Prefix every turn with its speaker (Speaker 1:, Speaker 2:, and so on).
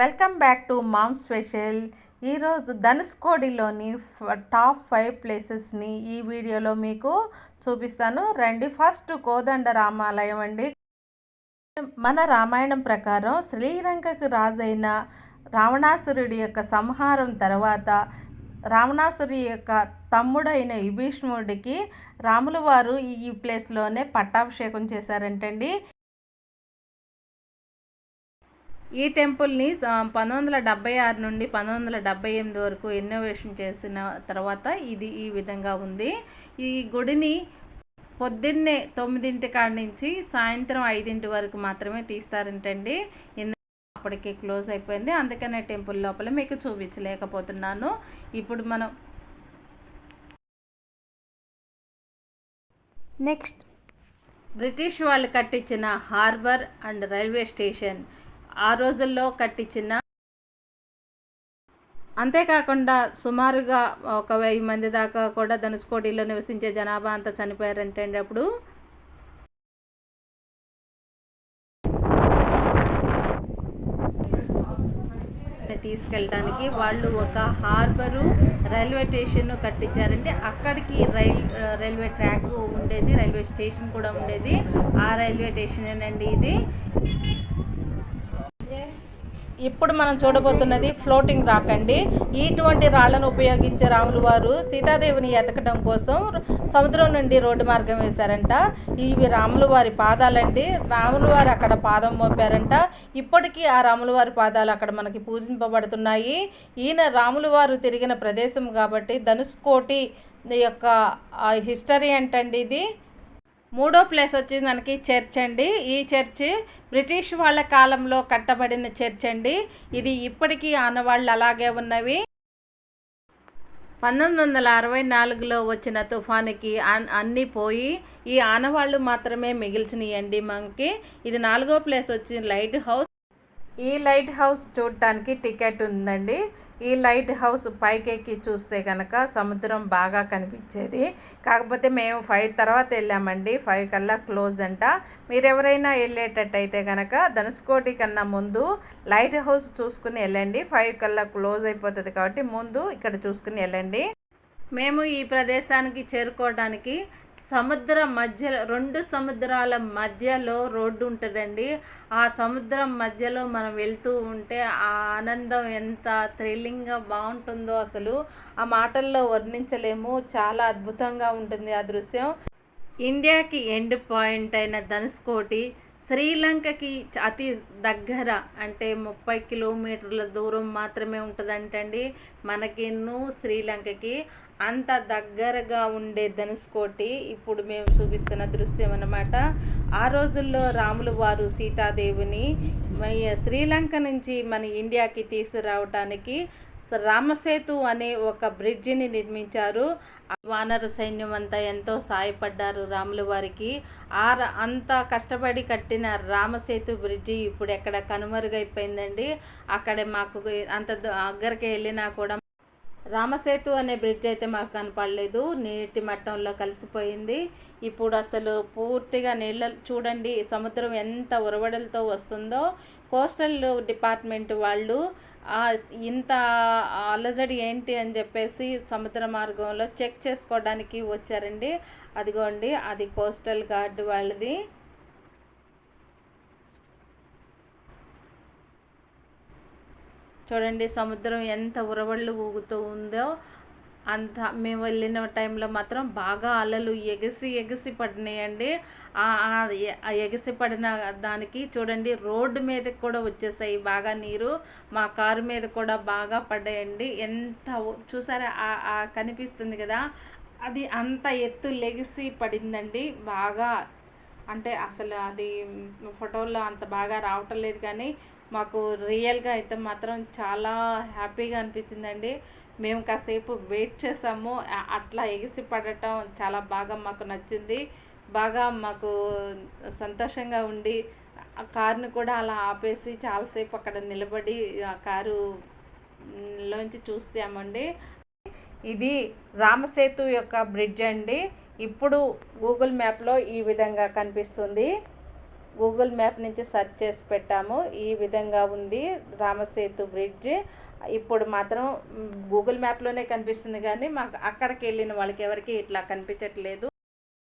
Speaker 1: Welcome back to mom special. ఈరోజు ధనుష్కోడిలోని top 5 ప్లేసెస్ని ఈ వీడియోలో మీకు చూపిస్తాను. రండి. ఫస్ట్ కోదండ రామాలయం అండి. మన రామాయణం ప్రకారం శ్రీలంకకు రాజైన రావణాసురుడి యొక్క సంహారం తర్వాత రావణాసురుడి యొక్క తమ్ముడైన విభీష్ముడికి రాముల వారు ఈ ప్లేస్లోనే పట్టాభిషేకం చేశారంటండి. ఈ టెంపుల్ని 1976 నుండి 1978 వరకు ఇన్నోవేషన్ చేసిన తర్వాత ఇది ఈ విధంగా ఉంది. ఈ గుడిని పొద్దున్నే 9 కాడ నుంచి సాయంత్రం 5 వరకు మాత్రమే తీస్తారంటండి. అప్పటికే క్లోజ్ అయిపోయింది, అందుకనే టెంపుల్ లోపల మీకు చూపించలేకపోతున్నాను. ఇప్పుడు మనం నెక్స్ట్ బ్రిటిష్ వాళ్ళు కట్టించిన హార్బర్ అండ్ రైల్వే స్టేషన్ ఆ రోజుల్లో కట్టించిన, అంతేకాకుండా సుమారుగా 1000 మంది దాకా కూడా ధనుష్కోడిలో నివసించే జనాభా అంతా చనిపోయారంటే అప్పుడు తీసుకెళ్ళడానికి వాళ్ళు ఒక హార్బరు రైల్వే స్టేషన్ కట్టించారండి. అక్కడికి రైల్వే ట్రాక్ ఉండేది, రైల్వే స్టేషన్ కూడా ఉండేది. ఆ రైల్వే స్టేషనేనండి ఇది. ఇప్పుడు మనం చూడబోతున్నది ఫ్లోటింగ్ రాక్ అండి. ఇటువంటి రాళ్లను ఉపయోగించే రాములు వారు సీతాదేవిని ఎతకడం కోసం సముద్రం నుండి రోడ్డు మార్గం వేశారంట. ఇవి రాముల వారి పాదాలండి. రాములు వారు అక్కడ పాదం మోపారంట. ఇప్పటికీ ఆ రాముల వారి పాదాలు అక్కడ మనకి పూజింపబడుతున్నాయి. ఈయన రాములు వారు తిరిగిన ప్రదేశం కాబట్టి ధనుష్కోటి యొక్క హిస్టరీ అంటండి ఇది. మూడో ప్లేస్ వచ్చి మనకి చర్చ్ అండి. ఈ చర్చ్ బ్రిటిష్ వాళ్ళ కాలంలో కట్టబడిన చర్చ్ అండి. ఇది ఇప్పటికీ ఆనవాళ్ళు అలాగే ఉన్నవి. 1964లో వచ్చిన తుఫానుకి అన్నీ పోయి ఈ ఆనవాళ్ళు మాత్రమే మిగిల్చినాయండి మనకి. ఇది 4వ ప్లేస్ వచ్చి లైట్ హౌస్. ఈ లైట్ హౌస్ చూడటానికి టికెట్ ఉందండి. ఈ లైట్ హౌస్ పైకెక్కి చూస్తే కనుక సముద్రం బాగా కనిపించేది. కాకపోతే మేము 5 తర్వాత వెళ్ళామండి. 5 కల్లా క్లోజ్ అంట. మీరు ఎవరైనా వెళ్ళేటట్టయితే కనుక ధనుష్కోటి కన్నా ముందు లైట్ హౌస్ చూసుకుని వెళ్ళండి. 5 కల్లా క్లోజ్ అయిపోతుంది కాబట్టి ముందు ఇక్కడ చూసుకుని వెళ్ళండి. మేము ఈ ప్రదేశానికి చేరుకోవడానికి సముద్రం మధ్యలో, 2 సముద్రాల మధ్యలో రోడ్డు ఉంటుందండి. ఆ సముద్రం మధ్యలో మనం వెళ్తూ ఉంటే ఆ ఆనందం ఎంత థ్రిల్లింగ్గా బాగుంటుందో అసలు ఆ మాటల్లో వర్ణించలేము. చాలా అద్భుతంగా ఉంటుంది ఆ దృశ్యం. ఇండియాకి ఎండ్ పాయింట్ అయిన ధనుష్కోటి శ్రీలంకకి అతి దగ్గర, అంటే 30 కిలోమీటర్ల దూరం మాత్రమే ఉంటుందంటండి మనకిన్ను శ్రీలంకకి. అంత దగ్గరగా ఉండే ధనుష్కోటి ఇప్పుడు మేము చూపిస్తున్న దృశ్యం అన్నమాట. ఆ రోజుల్లో రాములు వారు సీతాదేవిని శ్రీలంక నుంచి మన ఇండియాకి తీసుకురావటానికి రామసేతు అనే ఒక బ్రిడ్జిని నిర్మించారు. వానర సైన్యం అంతా ఎంతో సాయపడ్డారు రాముల వారికి. అంత కష్టపడి కట్టిన రామసేతు బ్రిడ్జి ఇప్పుడు ఎక్కడ కనుమరుగైపోయిందండి. అక్కడే మాకు అంత దగ్గరికి వెళ్ళినా కూడా రామసేతు అనే బ్రిడ్జ్ అయితే మాకు కనపడలేదు. నీటి మట్టంలో కలిసిపోయింది. ఇప్పుడు అసలు పూర్తిగా నీళ్ళ చూడండి, సముద్రం ఎంత ఉరవడలతో వస్తుందో. కోస్టల్ డిపార్ట్మెంట్ వాళ్ళు ఇంత అలజడి ఏంటి అని చెప్పేసి సముద్ర మార్గంలో చెక్ చేసుకోవడానికి వచ్చారండి. అదిగోండి, అది కోస్టల్ గార్డ్ వాళ్ళది. చూడండి సముద్రం ఎంత ఉరవళ్ళు ఊగుతూ ఉందో. అంత మేము వెళ్ళిన టైంలో మాత్రం బాగా అలలు ఎగసి పడినాయండి. ఎగసి పడిన దానికి చూడండి రోడ్డు మీదకి కూడా వచ్చేసాయి బాగా నీరు. మా కారు మీద కూడా బాగా పడ్డాయండి. ఎంత చూసారా కనిపిస్తుంది కదా, అది అంత ఎత్తు లెగిసి పడిందండి బాగా. అంటే అసలు అది ఫోటోల్లో అంత బాగా రావటం లేదు, కానీ మాకు రియల్గా అయితే మాత్రం చాలా హ్యాపీగా అనిపించిందండి. మేము కాసేపు వెయిట్ చేసాము. అట్లా ఎగిసి పడటం చాలా బాగా మాకు నచ్చింది. బాగా మాకు సంతోషంగా ఉండి ఆ కారుని కూడా అలా ఆపేసి చాలాసేపు అక్కడ నిలబడి ఆ కారులోంచి చూసామండి. ఇది రామసేతు యొక్క బ్రిడ్జ్ అండి. ఇప్పుడు గూగుల్ మ్యాప్లో ఈ విధంగా కనిపిస్తుంది. గూగుల్ మ్యాప్ నుంచి సెర్చ్ చేసి పెట్టాము. ఈ విధంగా ఉంది రామసేతు బ్రిడ్జ్. ఇప్పుడు మాత్రం గూగుల్ మ్యాప్లోనే కనిపిస్తుంది కానీ మాకు అక్కడికి వెళ్ళిన వాళ్ళకి ఎవరికి ఇట్లా కనిపించట్లేదు.